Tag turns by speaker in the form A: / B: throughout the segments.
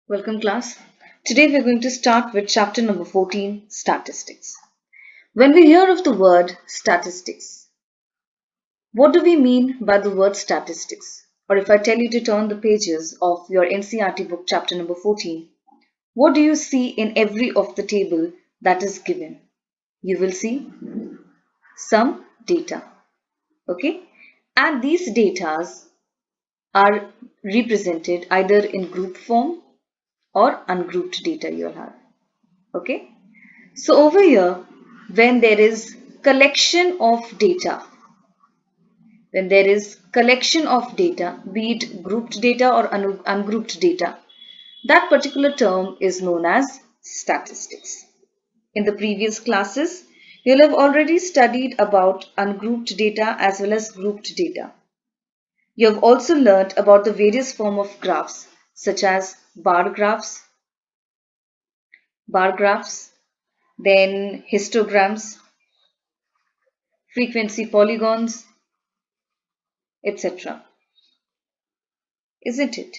A: Welcome class. Today we are going to start with chapter number 14, statistics. When we hear of the word statistics, what do we mean by the word statistics? Or if I tell you to turn the pages of your NCERT book chapter number 14, what do you see in every of the table that is given? You will see some data. Okay? And these datas are represented either in group form or ungrouped data you'll have. Okay? So over here, when there is collection of data, be it grouped data or ungrouped data, that particular term is known as statistics. In the previous classes, you'll have already studied about ungrouped data as well as grouped data. You have also learnt about the various form of graphs such as bar graphs, then histograms, frequency polygons, etc. Isn't it?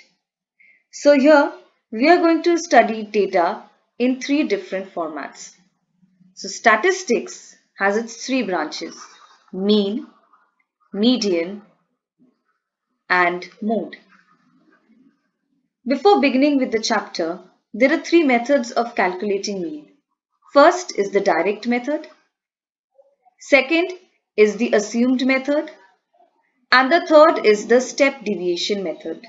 A: So here we are going to study data in three different formats. So statistics has its three branches: mean, median, and mode. Before beginning with the chapter, there are three methods of calculating mean. First is the direct method, second is the assumed method, and the third is the step deviation method.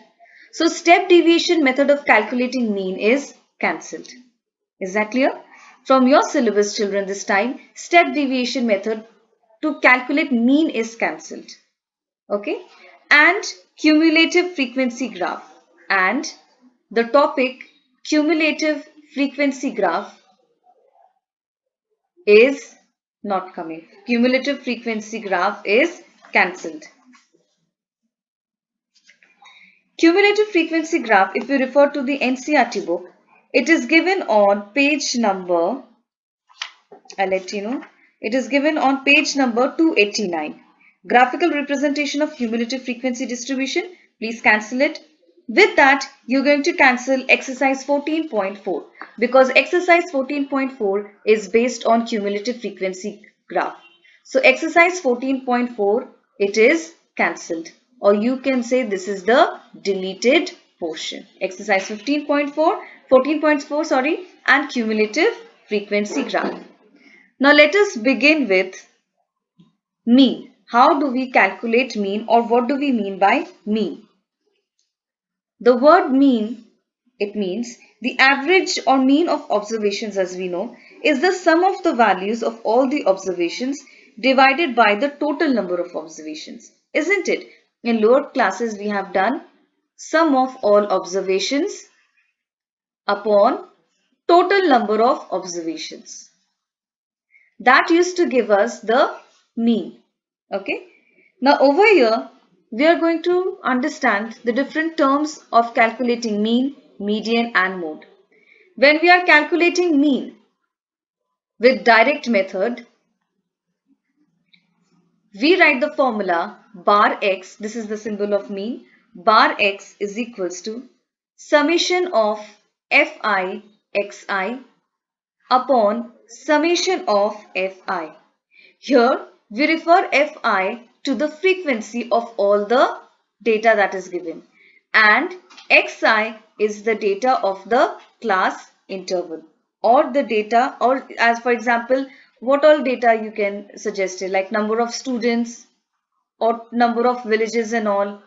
A: So step deviation method of calculating mean is cancelled. Is that clear? From your syllabus, children, this time step deviation method to calculate mean is cancelled. Okay? And cumulative frequency graph, and the topic cumulative frequency graph is not coming. Cumulative frequency graph is cancelled. Cumulative frequency graph, if you refer to the NCERT book, it is given on page number, I'll let you know, it is given on page number 289. Graphical representation of cumulative frequency distribution. Please cancel it. With that, you're going to cancel exercise 14.4 because exercise 14.4 is based on cumulative frequency graph. So exercise 14.4, it is cancelled, or you can say this is the deleted portion. Exercise 14.4 sorry, and cumulative frequency graph. Now let us begin with mean. How do we calculate mean, or what do we mean by mean? The word mean, it means the average or mean of observations, as we know, is the sum of the values of all the observations divided by the total number of observations. Isn't it? In lower classes we have done sum of all observations upon total number of observations. That used to give us the mean. Okay. Now over here, we are going to understand the different terms of calculating mean, median and mode. When we are calculating mean with direct method, we write the formula bar x, this is the symbol of mean, bar x is equals to summation of fi xi upon summation of fi. Here we refer fi to the frequency of all the data that is given, and xi is the data of the class interval, or the data, or as for example what all data you can suggest it, like number of students or number of villages and all.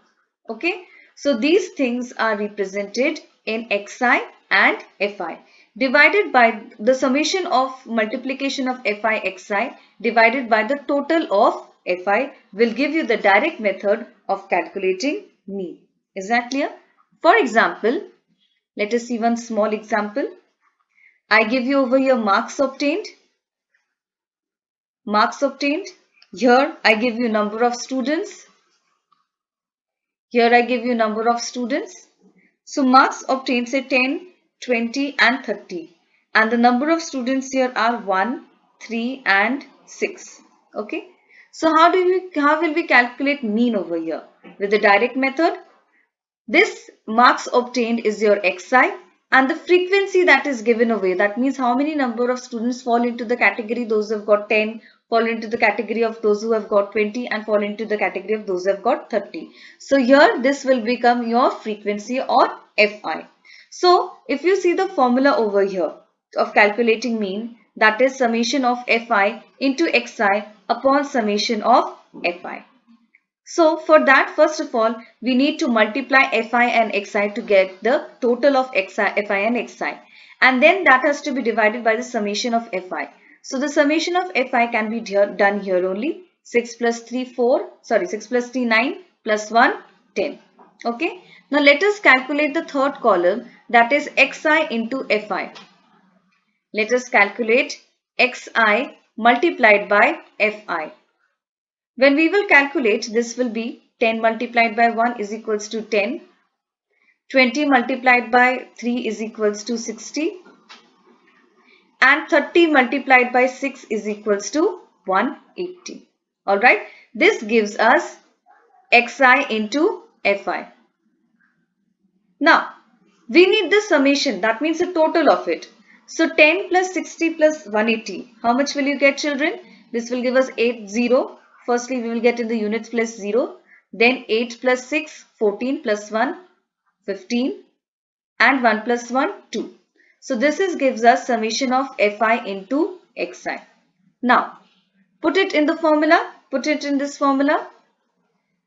A: Okay, so these things are represented in xi and fi, divided by the summation of multiplication of fi xi divided by the total of fi will give you the direct method of calculating mean. Is that clear? For example, let us see one small example. I give you over here marks obtained. Here I give you number of students. Here I give you number of students. So marks obtained, say 10, 20 and 30. And the number of students here are 1, 3 and 6. Okay. So how will we calculate mean over here? With the direct method, this marks obtained is your xi and the frequency that is given away. That means how many number of students fall into the category, those who have got 10, fall into the category of those who have got 20, and fall into the category of those who have got 30. So here this will become your frequency or Fi. So if you see the formula over here of calculating mean, that is summation of Fi into Xi upon summation of Fi. So for that, first of all, we need to multiply Fi and Xi to get the total of Fi and Xi. And then that has to be divided by the summation of Fi. So the summation of Fi can be done here only. 6 plus 3, 4. Sorry, 6 plus 3, 9 plus 1, 10. Okay. Now let us calculate the third column, that is Xi into Fi. Let us calculate Xi multiplied by Fi. When we will calculate, this will be 10 multiplied by 1 is equals to 10. 20 multiplied by 3 is equals to 60. And 30 multiplied by 6 is equals to 180. Alright, this gives us Xi into Fi. Now, we need the summation, that means the total of it. So 10 plus 60 plus 180. How much will you get, children? This will give us 80. Firstly, we will get in the units place 0. Then 8 plus 6, 14 plus 1, 15. And 1 plus 1, 2. So this gives us summation of Fi into Xi. Now, put it in the formula. Put it in this formula.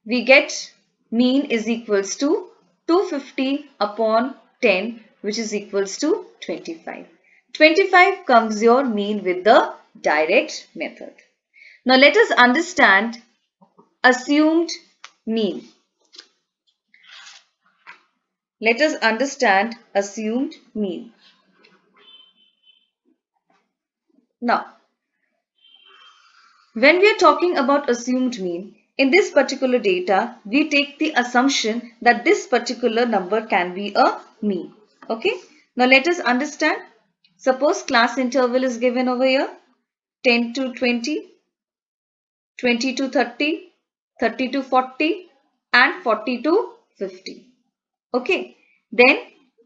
A: We get mean is equals to 250 upon 10, which is equals to 25. 25 comes your mean with the direct method. Now let us understand assumed mean. Let us understand assumed mean. Now, when we are talking about assumed mean, in this particular data, we take the assumption that this particular number can be a mean. Okay. Now let us understand. Suppose class interval is given over here, 10 to 20, 20 to 30, 30 to 40, and 40 to 50. Okay. Then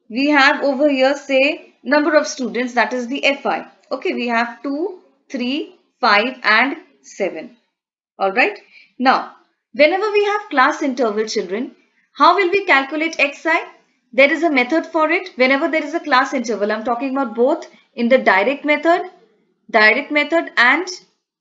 A: we have over here, say, number of students, that is the Fi. Okay. We have 2, 3, 5, and 7. Alright. Now, whenever we have class interval, children, how will we calculate Xi? There is a method for it. Whenever there is a class interval, I am talking about both in the direct method and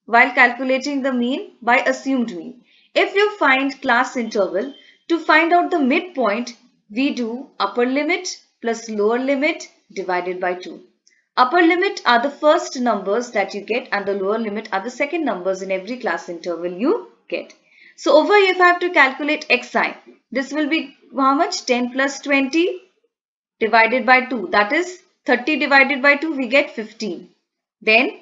A: while calculating the mean by assumed mean. If you find class interval, to find out the midpoint, we do upper limit plus lower limit divided by 2. Upper limit are the first numbers that you get and the lower limit are the second numbers in every class interval you get. So over here, if I have to calculate Xi, this will be how much? 10 plus 20 divided by 2. That is 30 divided by 2, we get 15. Then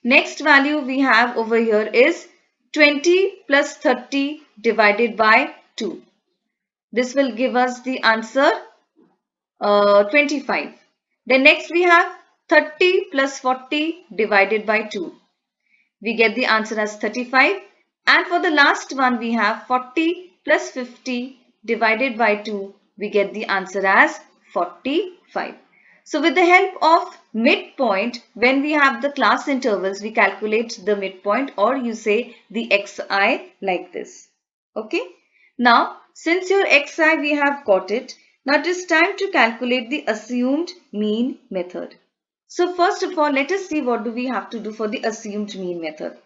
A: next value we have over here is 20 plus 30 divided by 2. This will give us the answer 25. Then next we have 30 plus 40 divided by 2. We get the answer as 35. And for the last one we have 40 plus 50 divided by 2. We get the answer as 45. So with the help of midpoint, when we have the class intervals, we calculate the midpoint, or you say the Xi like this. Okay. Now, since your Xi we have got it, now it is time to calculate the assumed mean method. So first of all, let us see what do we have to do for the assumed mean method.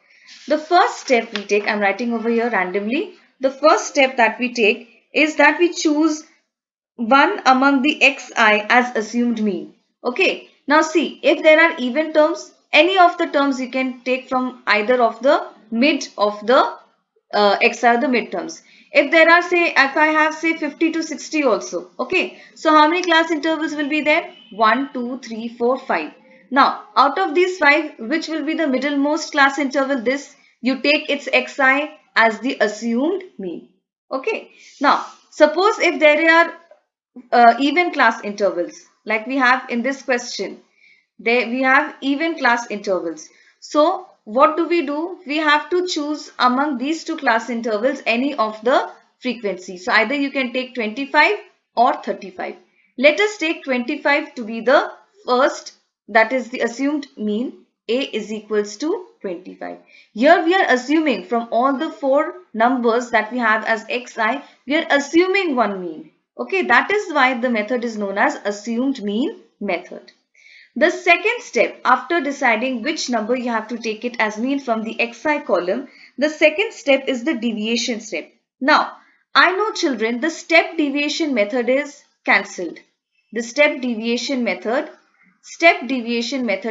A: The first step we take, I am writing over here randomly. The first step that we take is that we choose one among the Xi as assumed mean. Okay. Now see, if there are even terms, any of the terms you can take from either of the mid of the Xi or the midterms. If there are, say, if I have, say, 50 to 60 also. Okay. So how many class intervals will be there? 1, 2, 3, 4, 5. Now, out of these 5, which will be the middlemost class interval? This, you take its Xi as the assumed mean. Okay. Now, suppose if there are even class intervals, like we have in this question, we have even class intervals. So what do? We have to choose among these two class intervals any of the frequency. So either you can take 25 or 35. Let us take 25 to be the first, that is the assumed mean. A is equals to 25. Here we are assuming from all the four numbers that we have as xi, we are assuming one mean. Okay, that is why the method is known as assumed mean method. The second step, after deciding which number you have to take it as mean from the xi column, the second step is the deviation step. Now, I know children, the step deviation method is cancelled. The step deviation method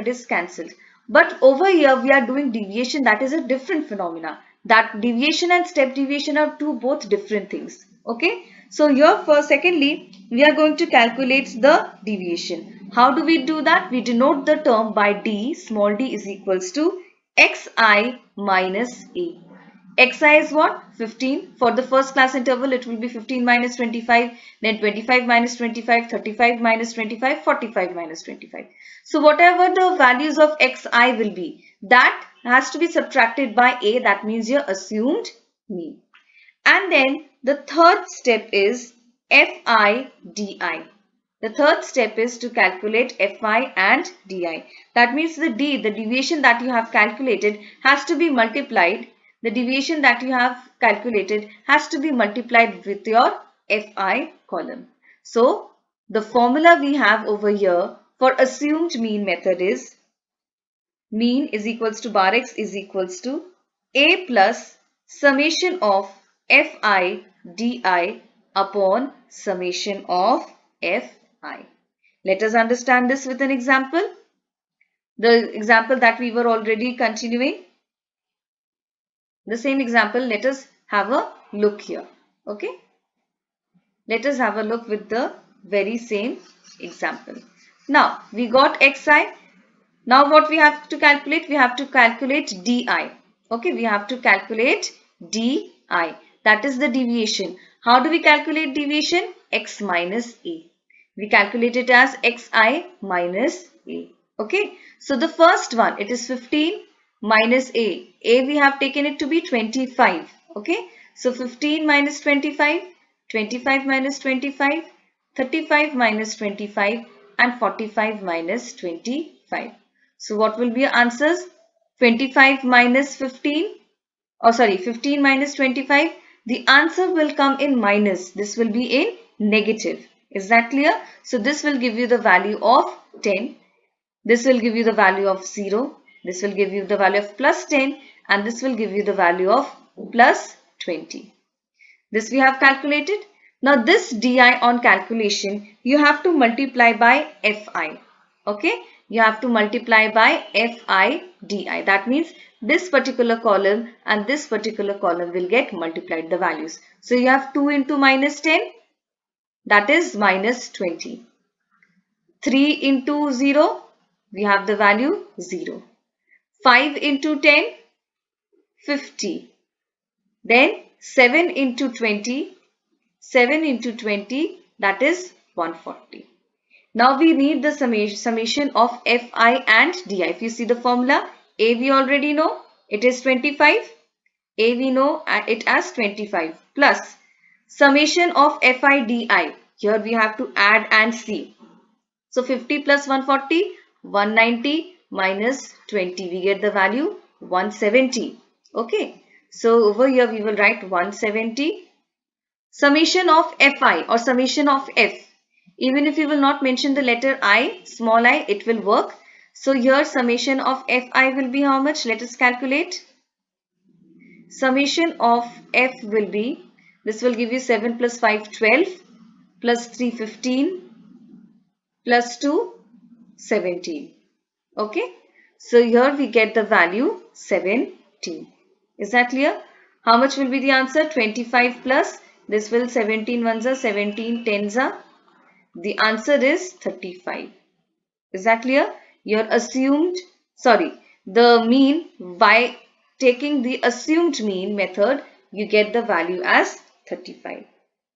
A: is cancelled. But over here we are doing deviation, that is a different phenomena. That deviation and step deviation are two both different things. Okay. So here for secondly, we are going to calculate the deviation. How do we do that? We denote the term by d, small d is equals to xi minus a. Xi is what? 15. For the first class interval, it will be 15 minus 25, then 25 minus 25, 35 minus 25, 45 minus 25. So whatever the values of xi will be, that has to be subtracted by a, that means your assumed mean. And then the third step is fi di. The third step is to calculate fi and di. That means the d, the deviation that you have calculated, has to be multiplied. The deviation that you have calculated has to be multiplied with your fi column. So the formula we have over here for assumed mean method is mean is equals to bar x is equals to a plus summation of fi di upon summation of fi. Let us understand this with an example. The example that we were already continuing. The same example, let us have a look here. Okay. Let us have a look with the very same example. Now, we got xi. Now what we have to calculate? We have to calculate di. Okay, we have to calculate di. That is the deviation. How do we calculate deviation? X minus a. We calculate it as xi minus a. Okay, so the first one, it is 15 minus a. A we have taken it to be 25. Okay, so 15 minus 25, 25 minus 25, 35 minus 25 and 45 minus 25. So what will be your answers? 25 minus 15, or sorry, 15 minus 25. The answer will come in minus. This will be in negative. Is that clear? So this will give you the value of 10. This will give you the value of 0. This will give you the value of plus 10 and this will give you the value of plus 20. This we have calculated. Now this di on calculation, you have to multiply by fi. Okay, you have to multiply by fi di. That means this particular column and this particular column will get multiplied, the values. So you have 2 into minus 10, that is minus 20. 3 into 0, we have the value 0. 5 into 10, 50. Then 7 into 20, 7 into 20, that is 140. Now we need the summation of fi and di. If you see the formula, a we already know, it is 25. A we know it as 25 plus summation of fi di. Here we have to add and see. So 50 plus 140, 190 minus 20. We get the value 170. Okay. So over here we will write 170. Summation of fi or summation of f. Even if you will not mention the letter I, small I, it will work. So here summation of fi will be how much? Let us calculate. Summation of f will be, this will give you 7 plus 5, 12, plus 3, 15, plus 2, 17. Okay. So here we get the value 17. Is that clear? How much will be the answer? 25 plus, this will 17 ones are 17 tens are. The answer is 35. Is that clear? Your assumed, sorry, the mean, by taking the assumed mean method, you get the value as 35.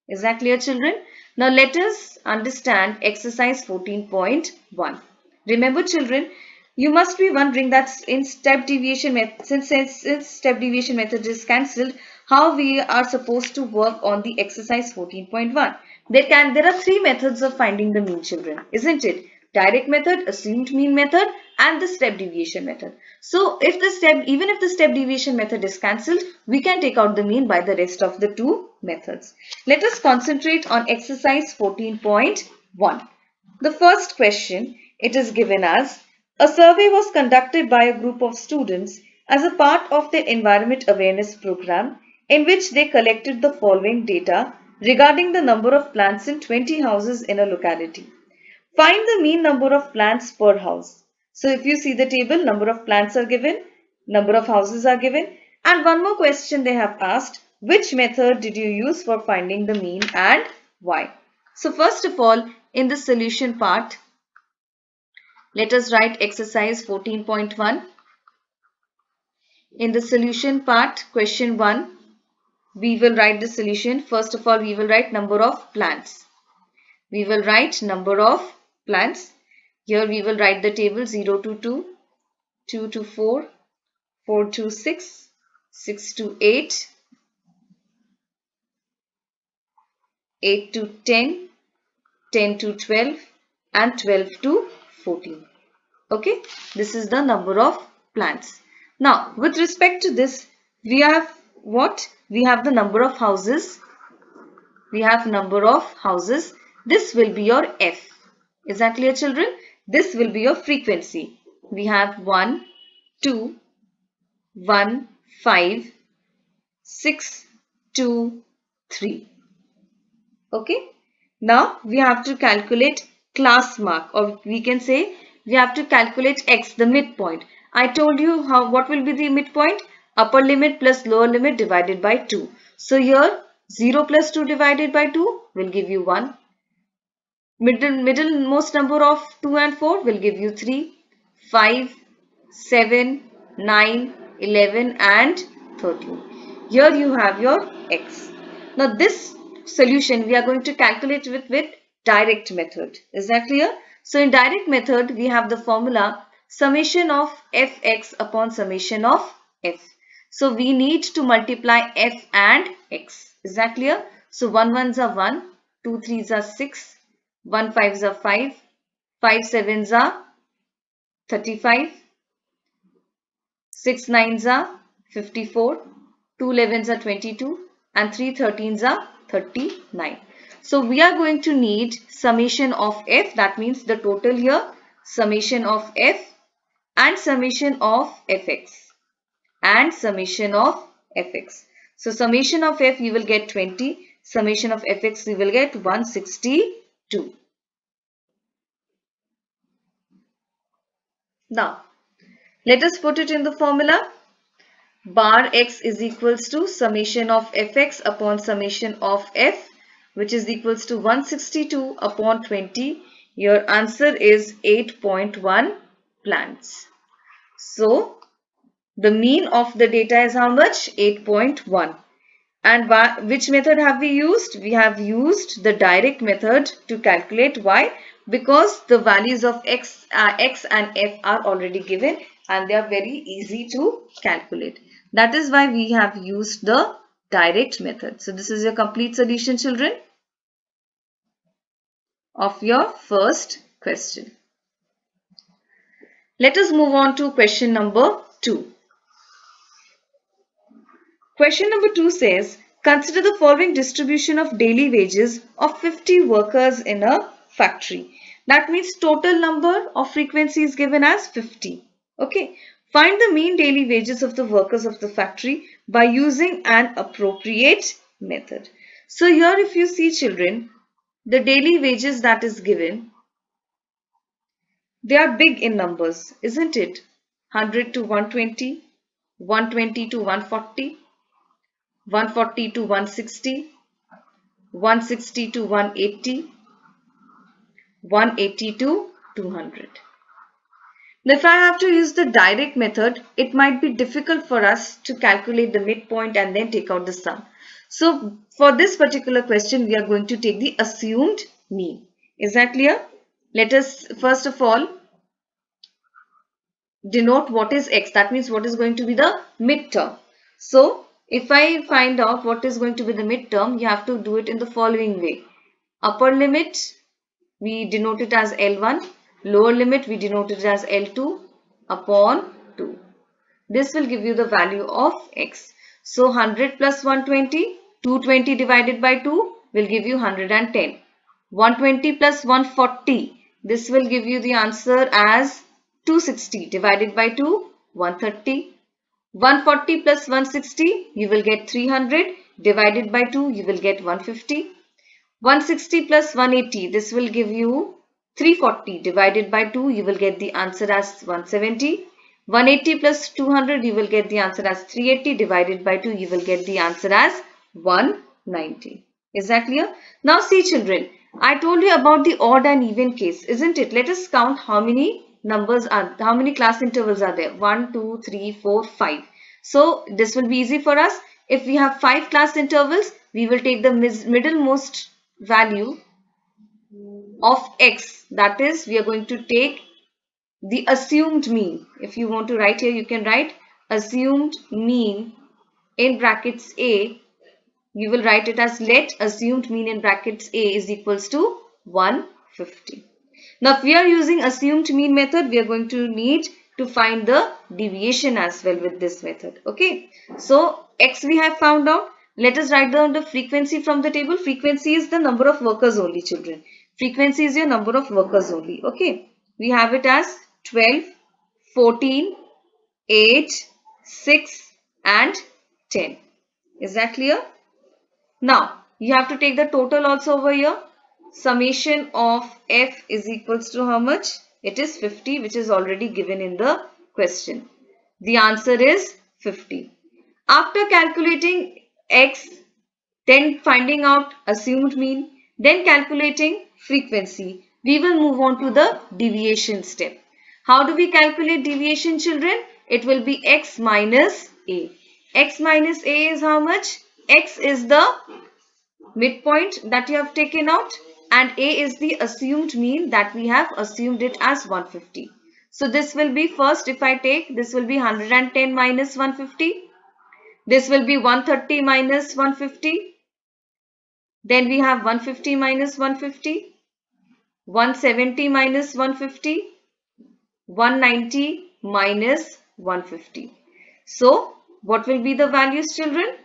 A: Is that clear, children? Now let us understand exercise 14.1. Remember, children, you must be wondering that in step deviation method, since step deviation method is cancelled, how we are supposed to work on the exercise 14.1. There are three methods of finding the mean, children, isn't it? Direct method, assumed mean method, and the step deviation method. So even if the step deviation method is cancelled, we can take out the mean by the rest of the two methods. Let us concentrate on exercise 14.1. The first question, it is given as a survey was conducted by a group of students as a part of their environment awareness program, in which they collected the following data regarding the number of plants in 20 houses in a locality. Find the mean number of plants per house. So if you see the table, number of plants are given, number of houses are given, and one more question they have asked, which method did you use for finding the mean and why? So first of all, in the solution part, let us write exercise 14.1. In the solution part, question 1, we will write the solution. First of all, we will write number of plants. We will write number of plants. Here we will write the table 0 to 2, 2 to 4, 4 to 6, 6 to 8, 8 to 10, 10 to 12, and 12 to 14. Okay, this is the number of plants. Now, with respect to this, we have what? We have the number of houses. We have number of houses. This will be your F. Is that clear, children? This will be your frequency. We have 1, 2, 1, 5, 6, 2, 3. Okay. Now we have to calculate class mark, or we can say we have to calculate X, the midpoint. I told you what will be the midpoint? Upper limit plus lower limit divided by 2. So here 0 plus 2 divided by 2 will give you 1. Middlemost number of 2 and 4 will give you 3, 5, 7, 9, 11 and 13. Here you have your X. Now this solution we are going to calculate with direct method. Is that clear? So in direct method we have the formula summation of fx upon summation of f. So we need to multiply f and x. Is that clear? So 1 ones are 1, 2 threes are 6, 1 fives are 5, 5 sevens are 35, 6 nines are 54, 2 11s are 22 and 3 13s are 39. So we are going to need summation of f, that means the total here, summation of f and summation of fx and summation of fx. So summation of f you will get 20, summation of fx you will get 162. Now let us put it in the formula. Bar x is equals to summation of fx upon summation of f, which is equals to 162 upon 20. Your answer is 8.1 plants. So the mean of the data is how much? 8.1. And which method have we used? We have used the direct method to calculate. Why? Because the values of x and f are already given and they are very easy to calculate. That is why we have used the direct method. So this is your complete solution, children, of your first question. Let us move on to question number 2. Question number 2 says, consider the following distribution of daily wages of 50 workers in a factory. That means total number of frequency is given as 50. Okay. Find the mean daily wages of the workers of the factory by using an appropriate method. So here if you see, children, the daily wages that is given, they are big in numbers, isn't it? 100 to 120, 120 to 140, 140 to 160, 160 to 180, 180 to 200. Now, if I have to use the direct method, it might be difficult for us to calculate the midpoint and then take out the sum. So, for this particular question, we are going to take the assumed mean. Is that clear? Let us first of all denote what is x. That means what is going to be the midterm. So, if I find out what is going to be the midterm, you have to do it in the following way. Upper limit, we denote it as L1. Lower limit, we denote it as L2 upon 2. This will give you the value of x. So 100 plus 120, 220 divided by 2 will give you 110. 120 plus 140, this will give you the answer as 260 divided by 2, 130. 140 plus 160, you will get 300 divided by 2, you will get 150. 160 plus 180, this will give you 340 divided by 2, you will get the answer as 170. 180 plus 200, you will get the answer as 380 divided by 2, you will get the answer as 190. Is that clear? Now see children, I told you about the odd and even case, isn't it? Let us count how many how many class intervals are there? 1, 2, 3, 4, 5. So this will be easy for us. If we have 5 class intervals, we will take the middlemost value of x. That is, we are going to take the assumed mean. If you want to write here, you can write assumed mean in brackets a. You will write it as let assumed mean in brackets a is equals to 150. Now, if we are using assumed mean method, we are going to need to find the deviation as well with this method. Okay. So, x we have found out. Let us write down the frequency from the table. Frequency is the number of workers only, children. Frequency is your number of workers only. Okay. We have it as 12, 14, 8, 6 and 10. Is that clear? Now, you have to take the total also over here. Summation of f is equals to how much? It is 50, which is already given in the question. The answer is 50. After calculating x, then finding out assumed mean, then calculating frequency, we will move on to the deviation step. How do we calculate deviation, children? It will be x minus a. X minus a is how much? X is the midpoint that you have taken out and a is the assumed mean that we have assumed it as 150. So this will be first, if I take, this will be 110 minus 150. This will be 130 minus 150. Then we have 150 minus 150. 170 minus 150. 190 minus 150. So what will be the values, children?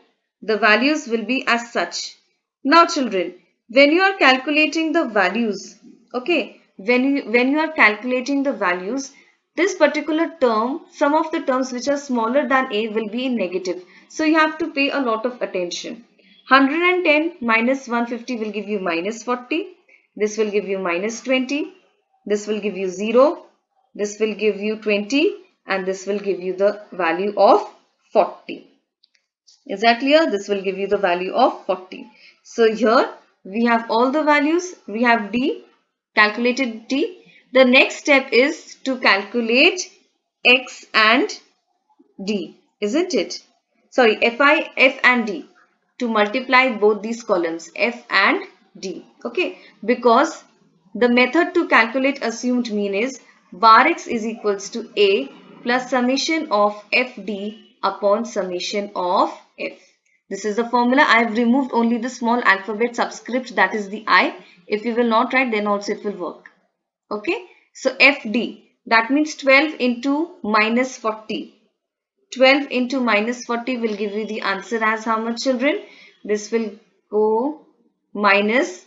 A: The values will be as such. Now children, when you are calculating the values, okay, when you are calculating the values, this particular term, some of the terms which are smaller than a will be in negative. So you have to pay a lot of attention. 110 minus 150 will give you minus 40. This will give you minus 20. This will give you 0. This will give you 20 and this will give you the value of 40. Is that clear? This will give you the value of 40. So here we have all the values. We have D, calculated D. The next step is to calculate X and D, isn't it? Sorry, F and D, to multiply both these columns, F and D. Okay, because the method to calculate assumed mean is bar X is equals to A plus summation of FD upon summation of F. This is the formula. I have removed only the small alphabet subscript, that is the I. If you will not write, then also it will work. Okay. So FD, that means 12 into minus 40. 12 into minus 40 will give you the answer as how much, children? This will go minus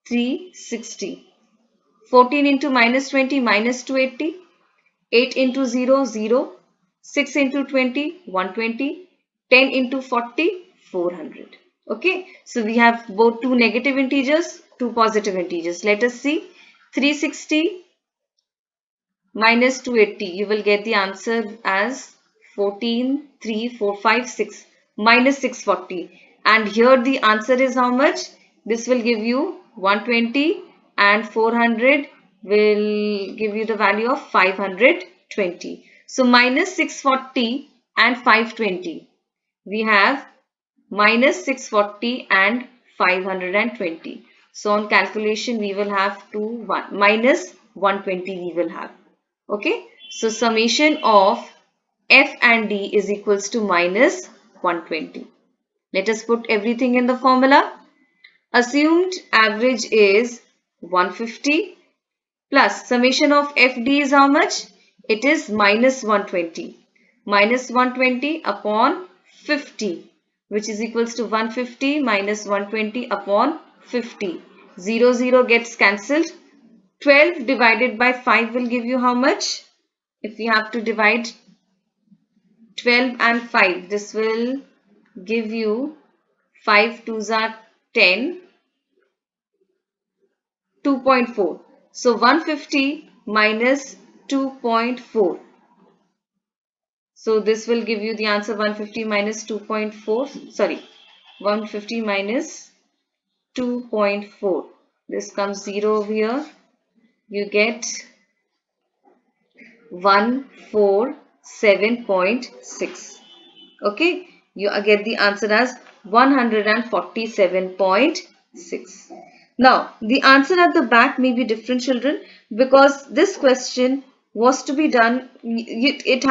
A: 360. 14 into minus 20, minus 280. 8 into 0, 0. 6 into 20, 120. 10 into 40, 400. Okay. So we have both two negative integers, two positive integers. Let us see. 360 minus 280. You will get the answer as 14, 3, 4, 5, 6 minus 640. And here the answer is how much? This will give you 120 and 400 will give you the value of 520. So minus 640 and 520. We have minus 640 and 520. So on calculation we will have minus 120 we will have. Okay. So summation of F and D is equals to minus 120. Let us put everything in the formula. Assumed average is 150 plus summation of FD is how much? It is minus 120. Minus 120 upon 50, which is equals to 150 minus 120 upon 50. 0, 0 gets cancelled. 12 divided by 5 will give you how much? If we have to divide 12 and 5, this will give you 5 2s are 10, 2.4. So 150 minus 2.4. So this will give you the answer 150 minus 2.4. Sorry, 150 minus 2.4. This comes 0 over here. You get 147.6. Okay, you get the answer as 147.6. Now, the answer at the back may be different, children, because this question was to be done, it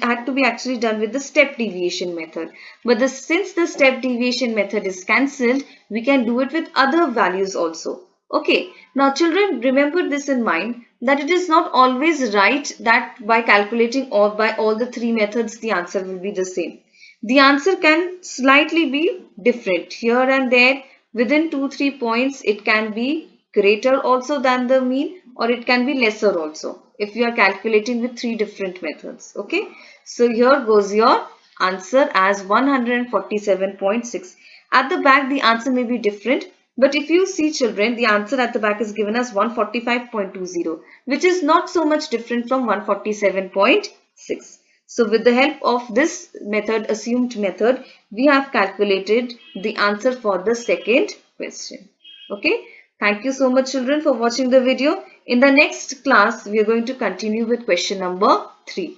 A: had to be actually done with the step deviation method. But since the step deviation method is cancelled, we can do it with other values also. Okay, now children, remember this in mind, that it is not always right that by calculating or by all the three methods the answer will be the same. The answer can slightly be different here and there. Within 2-3 points it can be greater also than the mean, or it can be lesser also if you are calculating with three different methods. Okay, so here goes your answer as 147.6. At the back the answer may be different, but if you see, children, the answer at the back is given as 145.20, which is not so much different from 147.6. So with the help of this method, assumed method, we have calculated the answer for the second question. Okay. Thank you so much, children, for watching the video. In the next class, we are going to continue with question number 3.